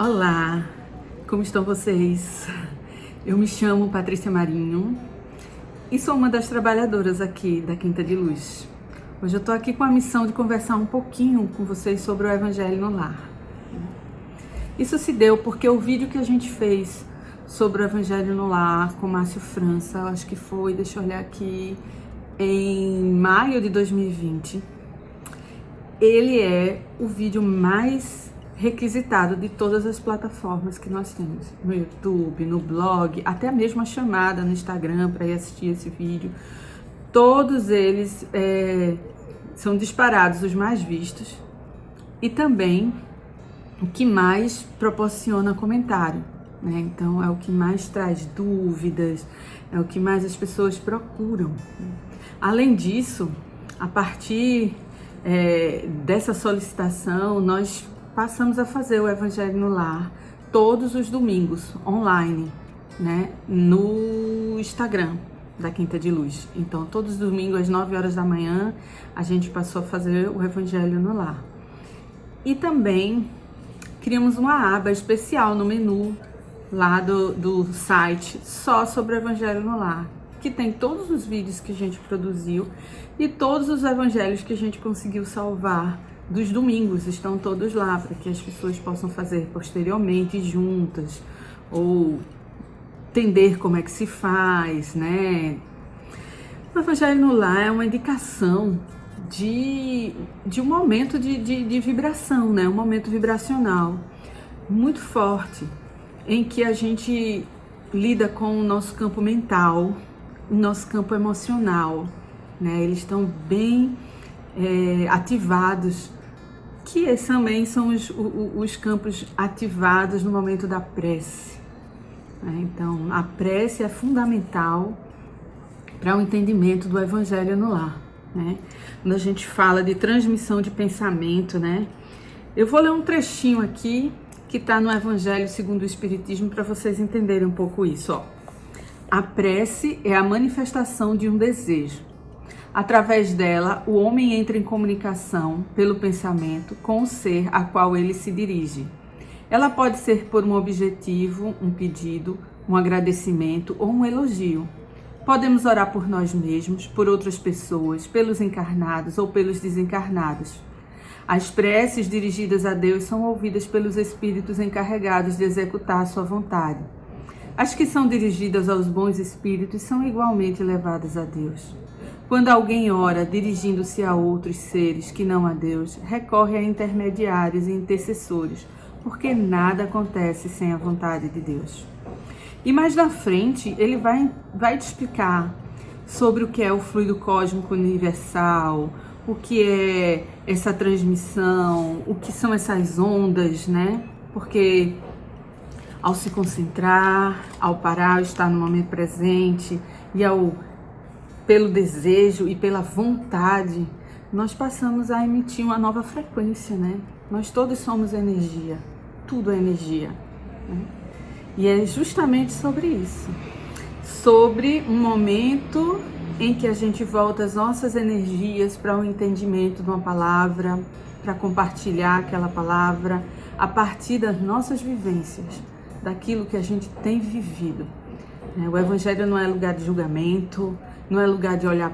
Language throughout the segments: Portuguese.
Olá, como estão vocês? Eu me chamo Patrícia Marinho e sou uma das trabalhadoras aqui da Quinta de Luz. Hoje eu tô aqui com a missão de conversar um pouquinho com vocês sobre o Evangelho no Lar. Isso se deu porque o vídeo que a gente fez sobre o Evangelho no Lar com Márcio França, acho que foi, deixa eu olhar aqui, em maio de 2020, ele é o vídeo mais requisitado de todas as plataformas que nós temos, no YouTube, no blog, até mesmo a chamada no Instagram para ir assistir esse vídeo. Todos eles são disparados os mais vistos e também o que mais proporciona comentário, né? Então é o que mais traz dúvidas, é o que mais as pessoas procuram. Além disso, a partir dessa solicitação, nós passamos a fazer o Evangelho no Lar todos os domingos, online, né, no Instagram da Quinta de Luz. Então, todos os domingos, às 9 horas da manhã, a gente passou a fazer o Evangelho no Lar. E também criamos uma aba especial no menu lá do site, só sobre o Evangelho no Lar, que tem todos os vídeos que a gente produziu e todos os evangelhos que a gente conseguiu salvar dos domingos, estão todos lá para que as pessoas possam fazer posteriormente juntas ou entender como é que se faz, né? O Evangelho no Lar é uma indicação de um momento de vibração, né? Um momento vibracional muito forte, em que a gente lida com o nosso campo mental, o nosso campo emocional, né? Eles estão bem ativados, que esses também são os campos ativados no momento da prece, né? Então, a prece é fundamental para o entendimento do Evangelho no Lar, né? Quando a gente fala de transmissão de pensamento, né? Eu vou ler um trechinho aqui que está no Evangelho segundo o Espiritismo para vocês entenderem um pouco isso, ó. A prece é a manifestação de um desejo. Através dela, o homem entra em comunicação pelo pensamento com o ser a qual ele se dirige. Ela pode ser por um objetivo, um pedido, um agradecimento ou um elogio. Podemos orar por nós mesmos, por outras pessoas, pelos encarnados ou pelos desencarnados. As preces dirigidas a Deus são ouvidas pelos espíritos encarregados de executar a sua vontade. As que são dirigidas aos bons espíritos são igualmente levadas a Deus. Quando alguém ora dirigindo-se a outros seres que não a Deus, recorre a intermediários e intercessores, porque nada acontece sem a vontade de Deus. E mais na frente, ele vai te explicar sobre o que é o fluido cósmico universal, o que é essa transmissão, o que são essas ondas, né? Porque ao se concentrar, ao parar, ao estar no momento presente e pelo desejo e pela vontade, nós passamos a emitir uma nova frequência, né? Nós todos somos energia, tudo é energia, né? E é justamente sobre isso, sobre um momento em que a gente volta as nossas energias para o entendimento de uma palavra, para compartilhar aquela palavra a partir das nossas vivências, daquilo que a gente tem vivido. O Evangelho não é lugar de julgamento, não é lugar de olhar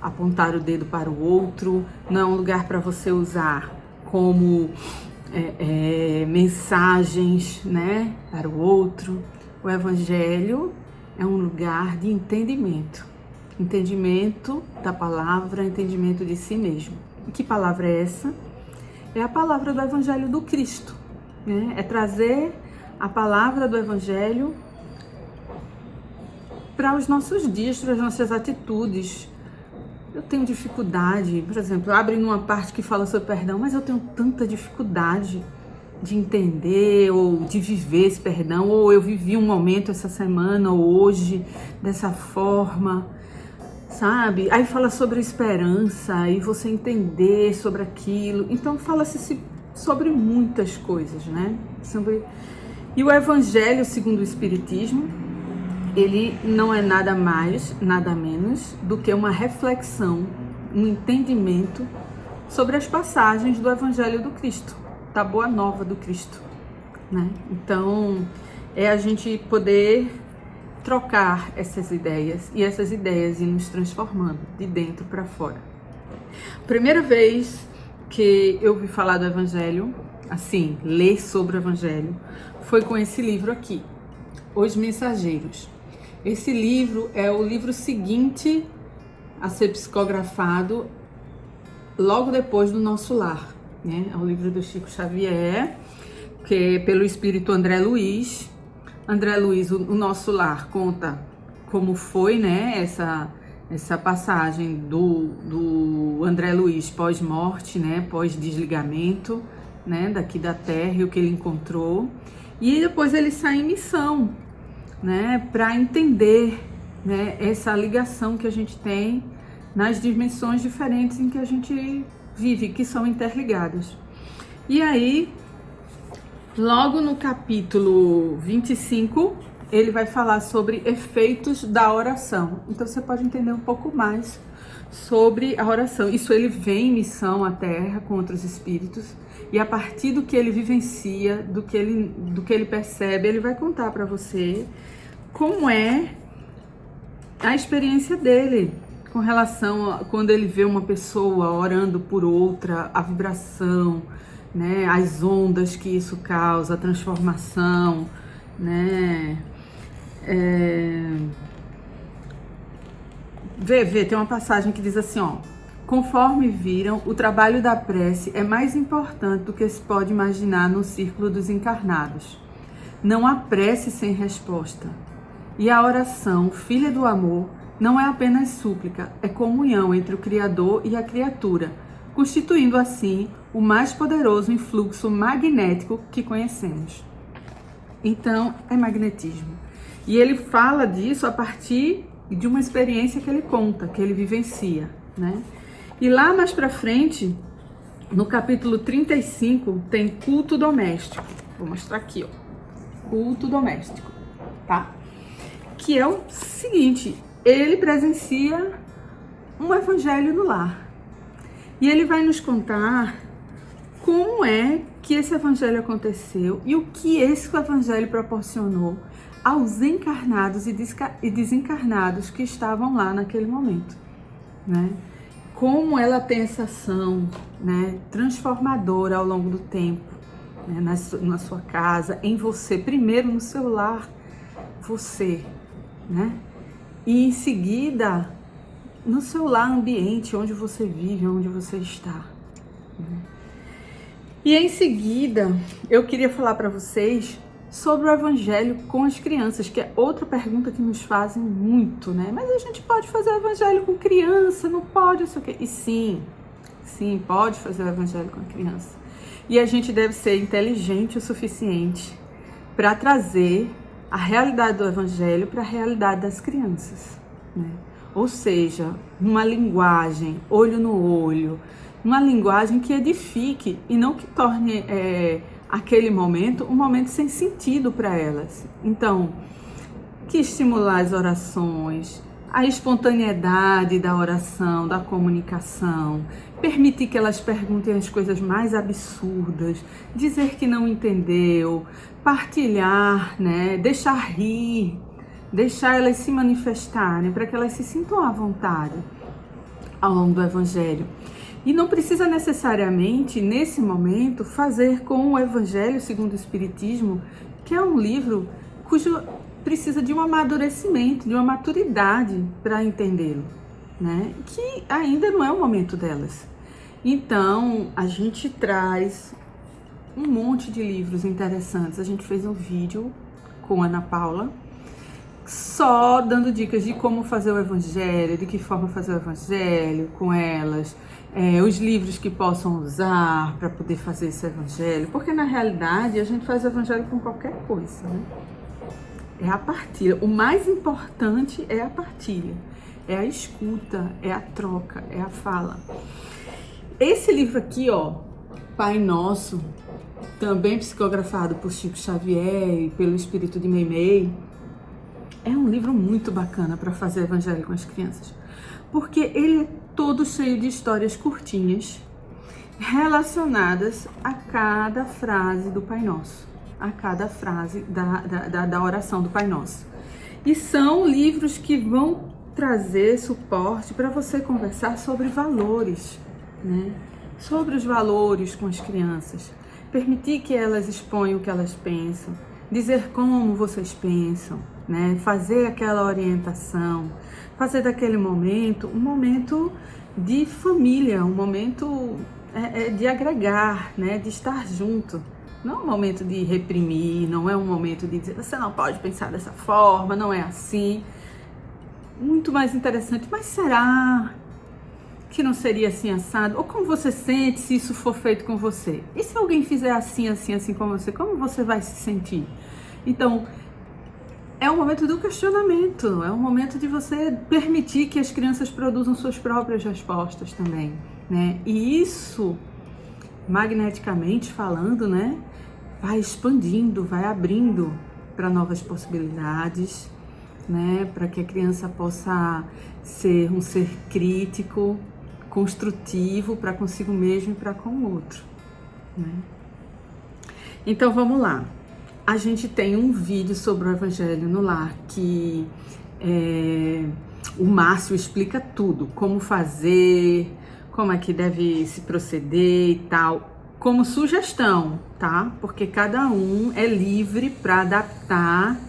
apontar o dedo para o outro, não é um lugar para você usar como mensagens, né, para o outro. O Evangelho é um lugar de entendimento da palavra, entendimento de si mesmo. E que palavra é essa? É a palavra do Evangelho do Cristo, né? É trazer a palavra do Evangelho para os nossos dias, para as nossas atitudes. Eu tenho dificuldade, por exemplo, abre numa parte que fala sobre perdão, mas eu tenho tanta dificuldade de entender ou de viver esse perdão, ou eu vivi um momento essa semana ou hoje dessa forma, sabe? Aí fala sobre esperança e você entender sobre aquilo. Então fala-se sobre muitas coisas, né? E o Evangelho segundo o Espiritismo, ele não é nada mais, nada menos do que uma reflexão, um entendimento sobre as passagens do Evangelho do Cristo, da Boa Nova do Cristo, né? Então, é a gente poder trocar essas ideias e essas ideias ir nos transformando de dentro para fora. Primeira vez que eu ouvi falar do Evangelho, assim, ler sobre o Evangelho, foi com esse livro aqui, Os Mensageiros. Esse livro é o livro seguinte a ser psicografado logo depois do Nosso Lar, né? É o livro do Chico Xavier, que é pelo espírito André Luiz. André Luiz, o Nosso Lar, conta como foi, né, essa passagem do André Luiz pós-morte, né, pós-desligamento, né, daqui da Terra, e o que ele encontrou. E depois ele sai em missão, né, para entender, né, essa ligação que a gente tem nas dimensões diferentes em que a gente vive, que são interligadas. E aí, logo no capítulo 25, ele vai falar sobre efeitos da oração. Então você pode entender um pouco mais sobre a oração. Isso, ele vem em missão à Terra com outros espíritos, e a partir do que ele vivencia, do que ele percebe, ele vai contar para você como é a experiência dele com relação a quando ele vê uma pessoa orando por outra, a vibração, né, as ondas que isso causa, a transformação, né? Tem uma passagem que diz assim, ó: conforme viram, o trabalho da prece é mais importante do que se pode imaginar no círculo dos encarnados. Não há prece sem resposta. E a oração, filha do amor, não é apenas súplica, é comunhão entre o Criador e a criatura, constituindo assim o mais poderoso influxo magnético que conhecemos. Então, é magnetismo. E ele fala disso a partir de uma experiência que ele conta, que ele vivencia, né? E lá mais pra frente, no capítulo 35, tem culto doméstico. Vou mostrar aqui, ó. Culto doméstico, tá? Que é o seguinte: ele presencia um evangelho no lar. E ele vai nos contar como é que esse evangelho aconteceu e o que esse evangelho proporcionou aos encarnados e desencarnados que estavam lá naquele momento, né? Como ela tem essa ação, né, transformadora ao longo do tempo, né, na sua casa, em você, primeiro no seu lar, você, né? E em seguida no seu lar, ambiente, onde você vive, onde você está, né? E em seguida, eu queria falar para vocês sobre o evangelho com as crianças, que é outra pergunta que nos fazem muito, né? Mas a gente pode fazer o evangelho com criança, não pode, isso aqui. E sim, pode fazer o evangelho com a criança. E a gente deve ser inteligente o suficiente para trazer a realidade do evangelho para a realidade das crianças, né? Ou seja, numa linguagem olho no olho, uma linguagem que edifique e não que torne aquele momento um momento sem sentido para elas. Então, que estimular as orações, a espontaneidade da oração, da comunicação, permitir que elas perguntem as coisas mais absurdas, dizer que não entendeu, partilhar, né, deixar rir, deixar elas se manifestarem para que elas se sintam à vontade ao longo do evangelho. E não precisa necessariamente, nesse momento, fazer com o Evangelho segundo o Espiritismo, que é um livro cujo precisa de um amadurecimento, de uma maturidade para entendê-lo, né? Que ainda não é o momento delas. Então, a gente traz um monte de livros interessantes. A gente fez um vídeo com a Ana Paula, só dando dicas de como fazer o Evangelho, de que forma fazer o Evangelho com elas, os livros que possam usar para poder fazer esse Evangelho, porque na realidade a gente faz o Evangelho com qualquer coisa, né? É a partilha. O mais importante é a partilha, é a escuta, é a troca, é a fala. Esse livro aqui, ó, Pai Nosso, também psicografado por Chico Xavier e pelo espírito de Meimei, é um livro muito bacana para fazer evangelho com as crianças, porque ele é todo cheio de histórias curtinhas relacionadas a cada frase do Pai Nosso, a cada frase da oração do Pai Nosso. E são livros que vão trazer suporte para você conversar sobre valores, né? Sobre os valores com as crianças. Permitir que elas exponham o que elas pensam, dizer como vocês pensam, né? Fazer aquela orientação, fazer daquele momento um momento de família, um momento de agregar, né? De estar junto. Não é um momento de reprimir, não é um momento de dizer você não pode pensar dessa forma, não é assim. Muito mais interessante, mas será que não seria assim assado? Ou como você sente se isso for feito com você? E se alguém fizer assim, assim, assim com você, como você vai se sentir? Então, é um momento do questionamento, é um momento de você permitir que as crianças produzam suas próprias respostas também, né? E isso, magneticamente falando, né, vai expandindo, vai abrindo para novas possibilidades, né, para que a criança possa ser um ser crítico, construtivo para consigo mesmo e para com o outro, né? Então vamos lá. A gente tem um vídeo sobre o Evangelho no Lar que o Márcio explica tudo, como fazer, como é que deve se proceder e tal, como sugestão, tá? Porque cada um é livre para adaptar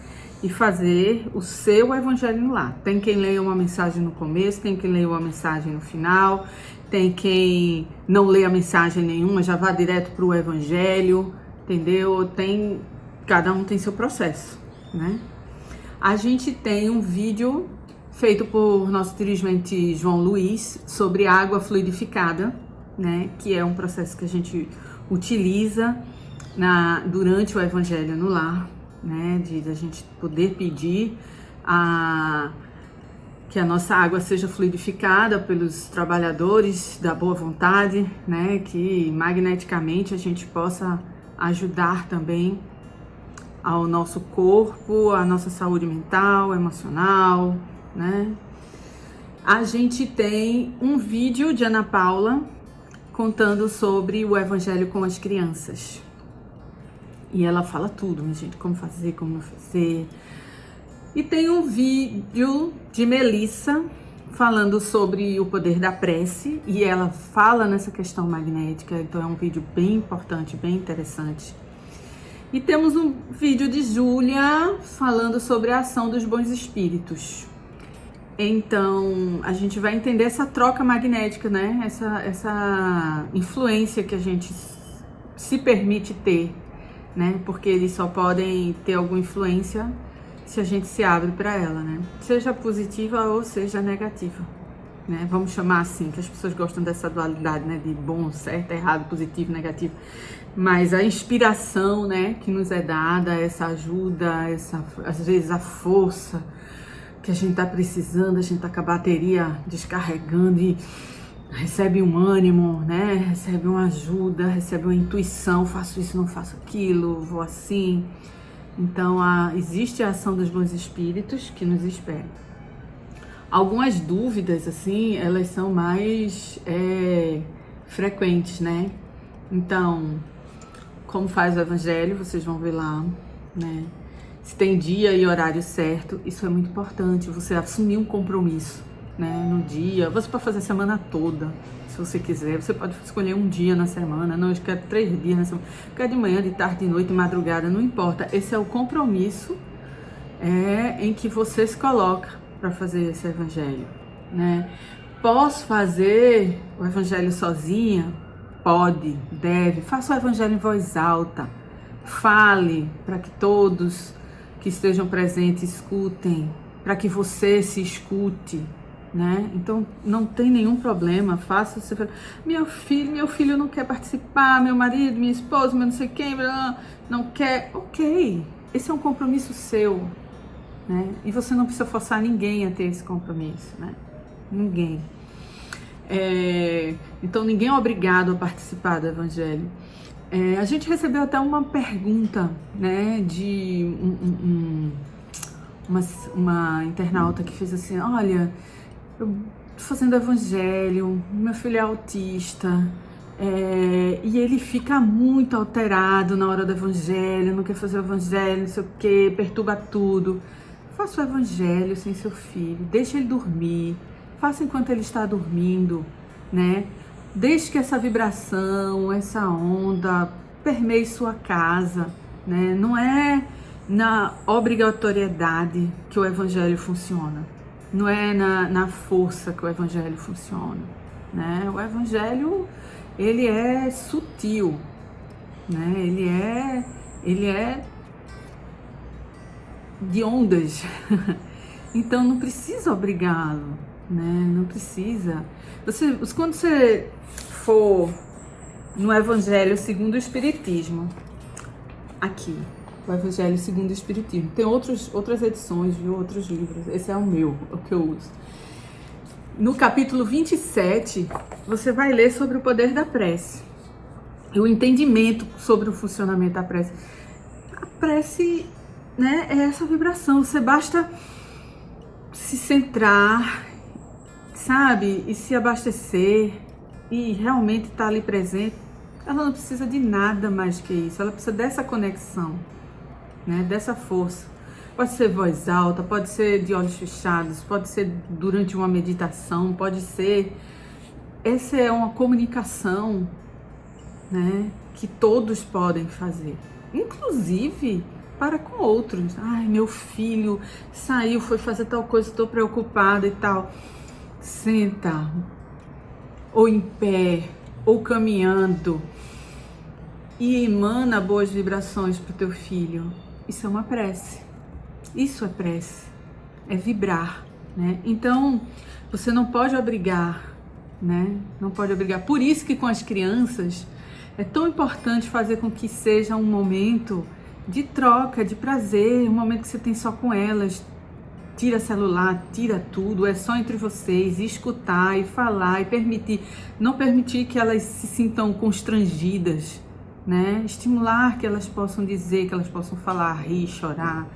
e fazer o seu Evangelho no Lar. Tem quem leia uma mensagem no começo, tem quem leia uma mensagem no final, tem quem não lê a mensagem nenhuma, já vá direto para o Evangelho, entendeu? Cada um tem seu processo, né? A gente tem um vídeo feito por nosso dirigente João Luiz sobre água fluidificada, né? Que é um processo que a gente utiliza durante o Evangelho no Lar, né? De a gente poder pedir que a nossa água seja fluidificada pelos trabalhadores da boa vontade, né? Que magneticamente a gente possa ajudar também ao nosso corpo, à nossa saúde mental, emocional, né? A gente tem um vídeo de Ana Paula contando sobre o Evangelho com as crianças. E ela fala tudo, né, gente? Como fazer, como não fazer. E tem um vídeo de Melissa falando sobre o poder da prece. E ela fala nessa questão magnética. Então é um vídeo bem importante, bem interessante. E temos um vídeo de Júlia falando sobre a ação dos bons espíritos. Então, a gente vai entender essa troca magnética, né? Essa influência que a gente se permite ter, né? Porque eles só podem ter alguma influência se a gente se abre para ela, né? Seja positiva ou seja negativa, né? Vamos chamar assim, que as pessoas gostam dessa dualidade, né? De bom, certo, errado, positivo, negativo. Mas a inspiração, né, que nos é dada, essa ajuda, às vezes a força que a gente tá precisando, a gente tá com a bateria descarregando e recebe um ânimo, né, recebe uma ajuda, recebe uma intuição, faço isso, não faço aquilo, vou assim. Então, existe a ação dos bons espíritos que nos esperam. Algumas dúvidas, assim, elas são mais frequentes, né? Então, como faz o Evangelho, vocês vão ver lá, né? Se tem dia e horário certo, isso é muito importante, você assumir um compromisso, né? No dia, você pode fazer a semana toda, se você quiser, você pode escolher um dia na semana, não, eu quero 3 dias na semana, eu quero de manhã, de tarde, de noite, de madrugada, não importa, esse é o compromisso em que você se coloca para fazer esse Evangelho, né? Posso fazer o Evangelho sozinha? Pode, deve, faça o Evangelho em voz alta, fale para que todos que estejam presentes escutem, para que você se escute, né? Então não tem nenhum problema, faça você. Meu filho não quer participar, meu marido, minha esposa, meu não sei quem, não quer. Ok, esse é um compromisso seu, né? E você não precisa forçar ninguém a ter esse compromisso, né? Ninguém. Então ninguém é obrigado a participar do Evangelho. A gente recebeu até uma pergunta, né, de uma internauta que fez assim: olha, eu tô fazendo Evangelho, meu filho é autista, e ele fica muito alterado na hora do evangelho, não quer fazer o evangelho, não sei o que, perturba tudo. Faça o evangelho sem seu filho, deixe ele dormir, faça enquanto ele está dormindo, né? Deixe que essa vibração, essa onda permeie sua casa, né? Não é na obrigatoriedade que o evangelho funciona, não é na força que o evangelho funciona, né? O evangelho, ele é sutil, né? Ele é de ondas. Então não precisa obrigá-lo, né? Não precisa. Quando você for no Evangelho segundo o Espiritismo, aqui, o Evangelho segundo o Espiritismo, tem outras edições de outros livros, esse é o que eu uso. No capítulo 27, você vai ler sobre o poder da prece e o entendimento sobre o funcionamento da prece. A prece, né, é essa vibração, você basta se centrar, sabe, e se abastecer e realmente estar ali presente. Ela não precisa de nada mais que isso, ela precisa dessa conexão, né, dessa força. Pode ser voz alta, pode ser de olhos fechados, pode ser durante uma meditação, pode ser... Essa é uma comunicação, né, que todos podem fazer, inclusive para com outros. Ai, meu filho saiu, foi fazer tal coisa, estou preocupada e tal. Senta, ou em pé, ou caminhando, e emana boas vibrações para o teu filho. Isso é uma prece. Isso é prece, é vibrar, né? Então, você não pode obrigar, né? Não pode obrigar. Por isso que com as crianças é tão importante fazer com que seja um momento de troca, de prazer, um momento que você tem só com elas. Tira celular, tira tudo, é só entre vocês, e escutar e falar e permitir, não permitir que elas se sintam constrangidas, né? Estimular que elas possam dizer, que elas possam falar, rir, chorar,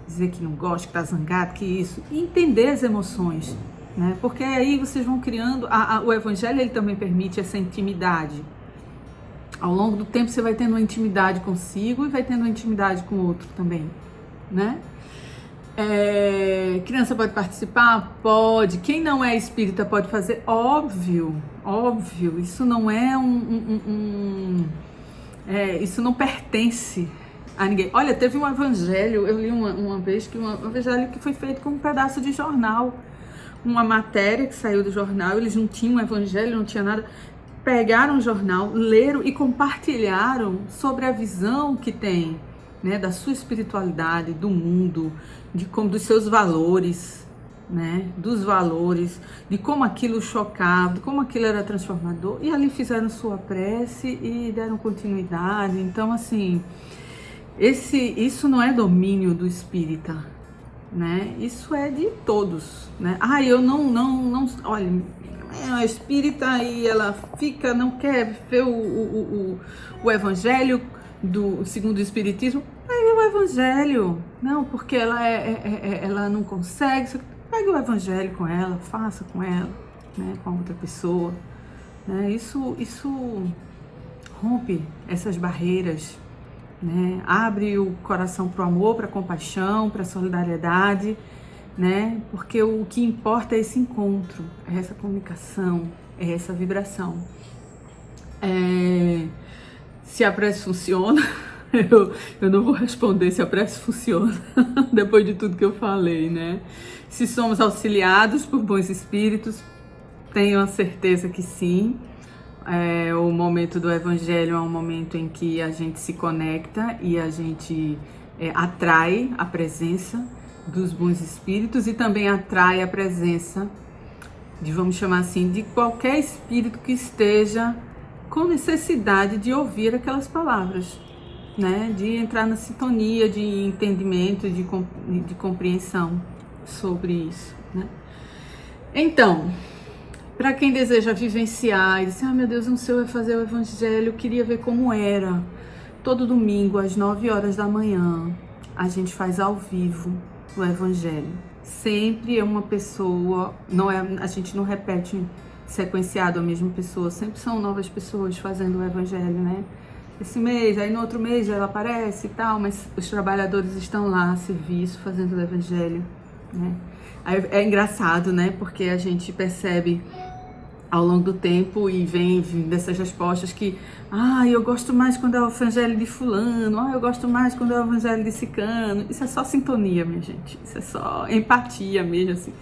dizer que não gosta, que tá zangado, que isso, e entender as emoções, né? Porque aí vocês vão criando, o evangelho ele também permite essa intimidade. Ao longo do tempo você vai tendo uma intimidade consigo e vai tendo uma intimidade com o outro também, né? Criança pode participar? Pode. Quem não é espírita pode fazer? Óbvio, óbvio. Isso não é isso não pertence a ninguém. Olha, teve um evangelho, eu li uma vez que um evangelho que foi feito com um pedaço de jornal, uma matéria que saiu do jornal, eles não tinham um evangelho, não tinha nada, pegaram o jornal, leram e compartilharam sobre a visão que tem, né, da sua espiritualidade, do mundo, dos seus valores, né, dos valores, de como aquilo chocava, de como aquilo era transformador, e ali fizeram sua prece e deram continuidade. Então, assim, isso não é domínio do espírita, né? Isso é de todos, né? Eu não, olha, é espírita e ela não quer ver o evangelho segundo o espiritismo. Pegue o evangelho, não, porque ela não consegue. Pegue o evangelho com ela, faça com ela, né, com a outra pessoa, né? Isso rompe essas barreiras, né? Abre o coração para o amor, para a compaixão, para a solidariedade, né? Porque o que importa é esse encontro, é essa comunicação, é essa vibração. Se a prece funciona, eu não vou responder se a prece funciona depois de tudo que eu falei, né? Se somos auxiliados por bons espíritos, tenho a certeza que sim. O momento do evangelho é um momento em que a gente se conecta e a gente atrai a presença dos bons espíritos e também atrai a presença vamos chamar assim, de qualquer espírito que esteja com necessidade de ouvir aquelas palavras, né? De entrar na sintonia de entendimento, de compreensão sobre isso, né? Então, para quem deseja vivenciar e dizer, meu Deus, não sei, eu ia fazer o evangelho, eu queria ver como era. Todo domingo, às 9 horas da manhã, a gente faz ao vivo o evangelho. Sempre é uma pessoa, a gente não repete sequenciado a mesma pessoa, sempre são novas pessoas fazendo o evangelho, né? Esse mês, aí no outro mês ela aparece e tal, mas os trabalhadores estão lá a serviço, fazendo o evangelho, né? Aí é engraçado, né? Porque a gente percebe ao longo do tempo e vem dessas respostas que eu gosto mais quando é o evangelho de fulano, eu gosto mais quando é o evangelho de ciclano. Isso é só sintonia, minha gente, isso é só empatia mesmo, assim,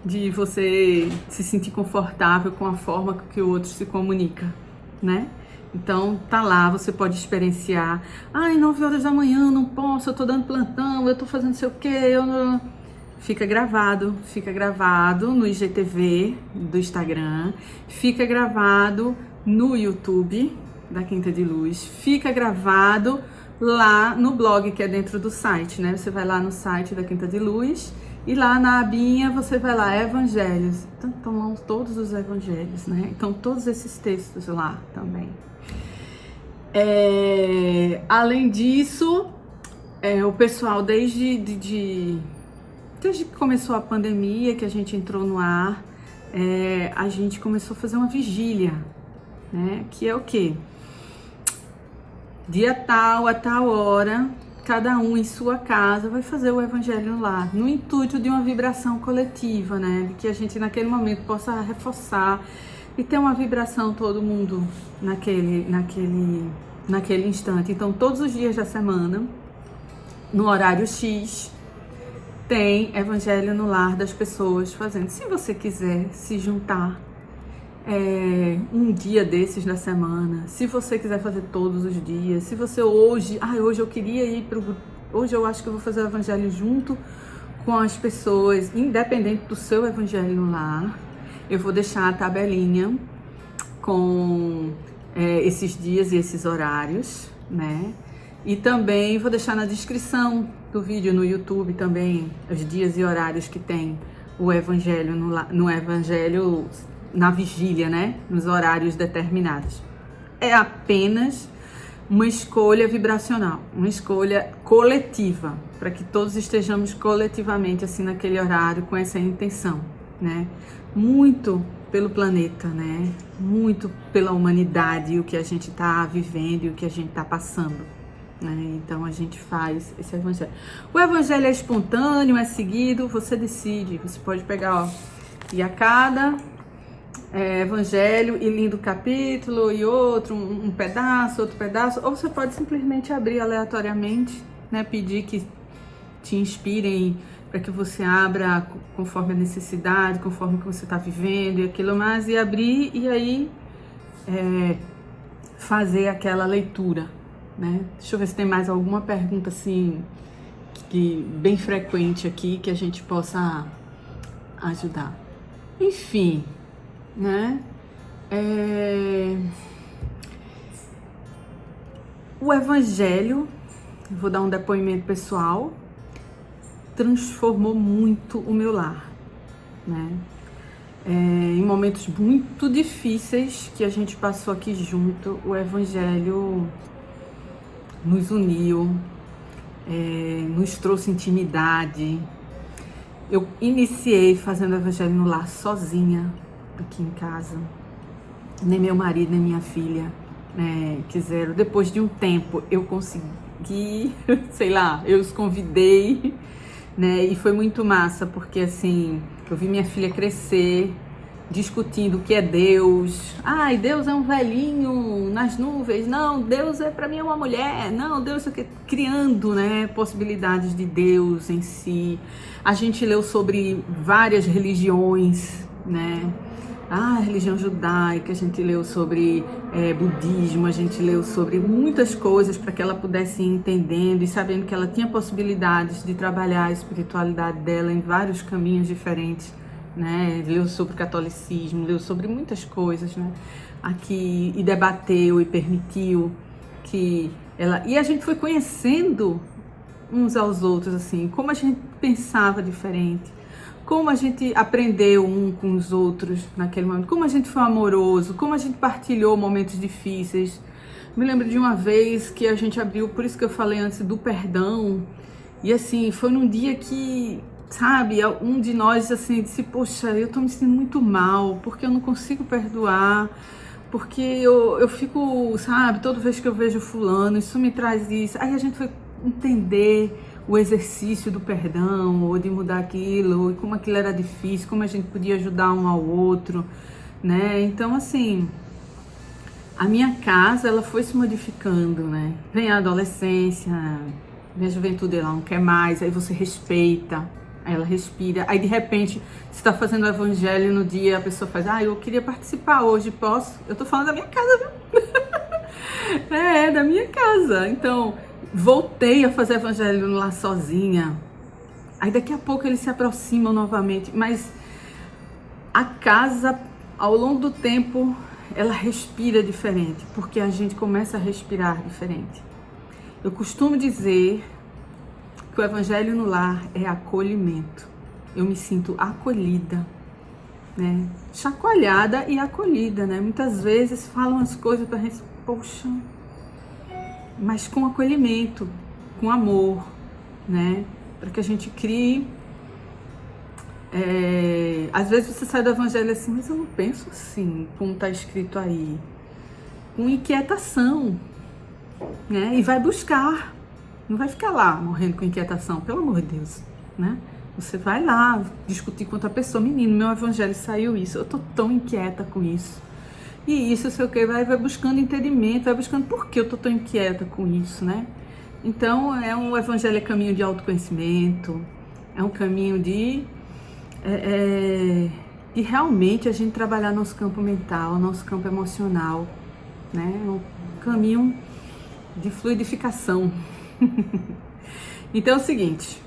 de você se sentir confortável com a forma que o outro se comunica, né? Então tá lá, você pode experienciar. 9 horas da manhã, não posso, eu tô dando plantão, eu tô fazendo não sei o quê, Fica gravado no IGTV do Instagram, fica gravado no YouTube da Quinta de Luz, fica gravado lá no blog que é dentro do site, né? Você vai lá no site da Quinta de Luz e lá na abinha você vai lá, Evangelhos. Então estão lá todos os evangelhos, né? Então todos esses textos lá também. Além disso, o pessoal desde que começou a pandemia, que a gente entrou no ar, a gente começou a fazer uma vigília, né? Que é o quê? Dia tal, a tal hora, cada um em sua casa vai fazer o evangelho lá, no intuito de uma vibração coletiva, né? De que a gente naquele momento possa reforçar e ter uma vibração todo mundo naquele instante. Então, todos os dias da semana, no horário X, tem evangelho no lar das pessoas fazendo. Se você quiser se juntar um dia desses da semana, se você quiser fazer todos os dias, se você hoje eu queria ir hoje eu acho que eu vou fazer o evangelho junto com as pessoas, independente do seu evangelho no lar, eu vou deixar a tabelinha com esses dias e esses horários, né? E também vou deixar na descrição do vídeo no YouTube também os dias e horários que tem o evangelho no evangelho na vigília, né? Nos horários determinados. É apenas uma escolha vibracional, uma escolha coletiva, para que todos estejamos coletivamente assim naquele horário com essa intenção, né? Muito pelo planeta, né? Muito pela humanidade, o que a gente está vivendo e o que a gente está passando. Então a gente faz esse evangelho. O evangelho é espontâneo, é seguido, você decide. Você pode pegar, e a cada evangelho e lindo capítulo e outro, um pedaço, outro pedaço, ou você pode simplesmente abrir aleatoriamente, né? Pedir que te inspirem para que você abra conforme a necessidade, conforme que você está vivendo e aquilo mais, e abrir e aí fazer aquela leitura. Né? Deixa eu ver se tem mais alguma pergunta assim que bem frequente aqui que a gente possa ajudar. Enfim, né? O evangelho, vou dar um depoimento pessoal, transformou muito o meu lar, né? Em momentos muito difíceis que a gente passou aqui junto, o evangelho nos uniu, nos trouxe intimidade. Eu iniciei fazendo o evangelho no lar sozinha, aqui em casa. Nem meu marido, nem minha filha quiseram. Depois de um tempo, eu consegui, sei lá, eu os convidei, né? E foi muito massa, porque assim, eu vi minha filha crescer, discutindo o que é Deus. Deus é um velhinho nas nuvens. Não, Deus para mim é uma mulher. Não, Deus é criando, né, possibilidades de Deus em si. A gente leu sobre várias religiões, né? A religião judaica, a gente leu sobre budismo, a gente leu sobre muitas coisas para que ela pudesse ir entendendo e sabendo que ela tinha possibilidades de trabalhar a espiritualidade dela em vários caminhos diferentes. Né? Leu sobre catolicismo, leu sobre muitas coisas, né? Aqui, e debateu e permitiu que ela... E a gente foi conhecendo uns aos outros, assim, como a gente pensava diferente, como a gente aprendeu um com os outros naquele momento, como a gente foi amoroso, como a gente partilhou momentos difíceis. Me lembro de uma vez que a gente abriu, por isso que eu falei antes do perdão, e assim, foi num dia que sabe, um de nós assim disse, poxa, eu tô me sentindo muito mal, porque eu não consigo perdoar, porque eu fico, sabe, toda vez que eu vejo fulano, isso me traz isso. Aí a gente foi entender o exercício do perdão, ou de mudar aquilo, e como aquilo era difícil, como a gente podia ajudar um ao outro, né? Então, assim, a minha casa, ela foi se modificando, né? Vem a adolescência, vem a juventude, ela não quer mais, aí você respeita, aí ela respira, aí de repente você tá fazendo o evangelho no dia, a pessoa faz, eu queria participar hoje, posso? Eu tô falando da minha casa, viu? Da minha casa. Então, voltei a fazer evangelho lá sozinha, aí daqui a pouco eles se aproximam novamente, mas a casa, ao longo do tempo, ela respira diferente, porque a gente começa a respirar diferente. Eu costumo dizer que o evangelho no lar é acolhimento. Eu me sinto acolhida, né? Chacoalhada e acolhida, né? Muitas vezes falam as coisas pra gente, poxa, mas com acolhimento, com amor, né? Para que a gente crie. Às vezes você sai do evangelho assim, mas eu não penso assim, como está escrito aí, com inquietação, né? E vai buscar, não vai ficar lá morrendo com inquietação, pelo amor de Deus, né? Você vai lá discutir com outra pessoa, menino, meu evangelho saiu isso, eu tô tão inquieta com isso, e isso, sei o que, vai buscando entendimento, vai buscando por que eu tô tão inquieta com isso, né? Então, o evangelho é caminho de autoconhecimento, é um caminho de realmente a gente trabalhar nosso campo mental, nosso campo emocional, né? É um caminho de fluidificação. Então é o seguinte,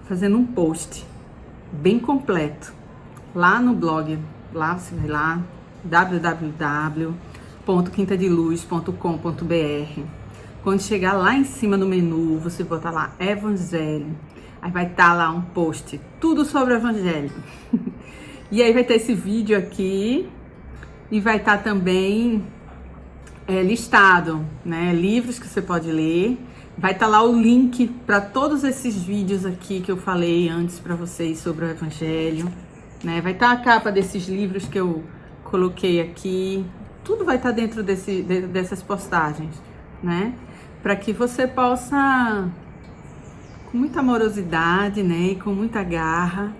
fazendo um post bem completo lá no blog, lá você vai lá, www.quintadeluz.com.br. Quando chegar lá em cima no menu, você bota lá Evangelho. Aí vai estar lá um post, tudo sobre o evangelho. E aí vai ter esse vídeo aqui. E vai estar também listado, né? Livros que você pode ler. Vai estar lá o link para todos esses vídeos aqui que eu falei antes para vocês sobre o evangelho, né? Vai estar a capa desses livros que eu coloquei aqui. Tudo vai estar dentro dessas postagens, né? Para que você possa, com muita amorosidade, né, e com muita garra,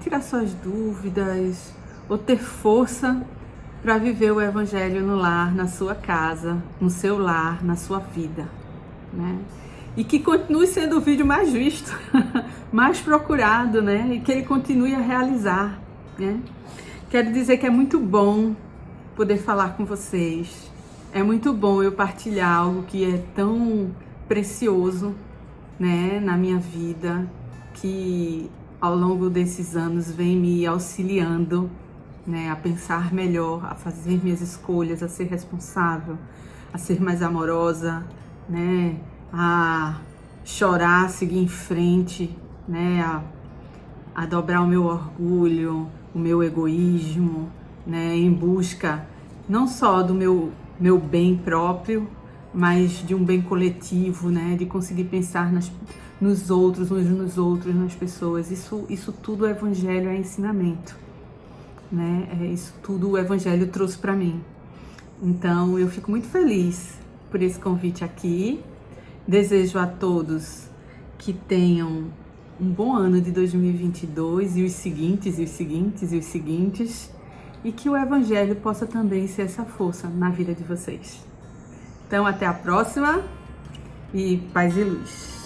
tirar suas dúvidas ou ter força para viver o evangelho no lar, na sua casa, no seu lar, na sua vida, né? E que continue sendo o vídeo mais visto, mais procurado, né? E que ele continue a realizar, né? Quero dizer que é muito bom poder falar com vocês. É muito bom eu partilhar algo que é tão precioso, né, na minha vida, que ao longo desses anos vem me auxiliando, né, a pensar melhor, a fazer minhas escolhas, a ser responsável, a ser mais amorosa, né, a chorar, a seguir em frente, né, a dobrar o meu orgulho, o meu egoísmo, né, em busca não só do meu bem próprio, mas de um bem coletivo, né? De conseguir pensar nos outros, nas pessoas. Isso tudo o evangelho é ensinamento, né? Isso tudo o evangelho trouxe para mim. Então eu fico muito feliz por esse convite aqui. Desejo a todos que tenham um bom ano de 2022 e os seguintes, e que o evangelho possa também ser essa força na vida de vocês. Então, até a próxima e paz e luz.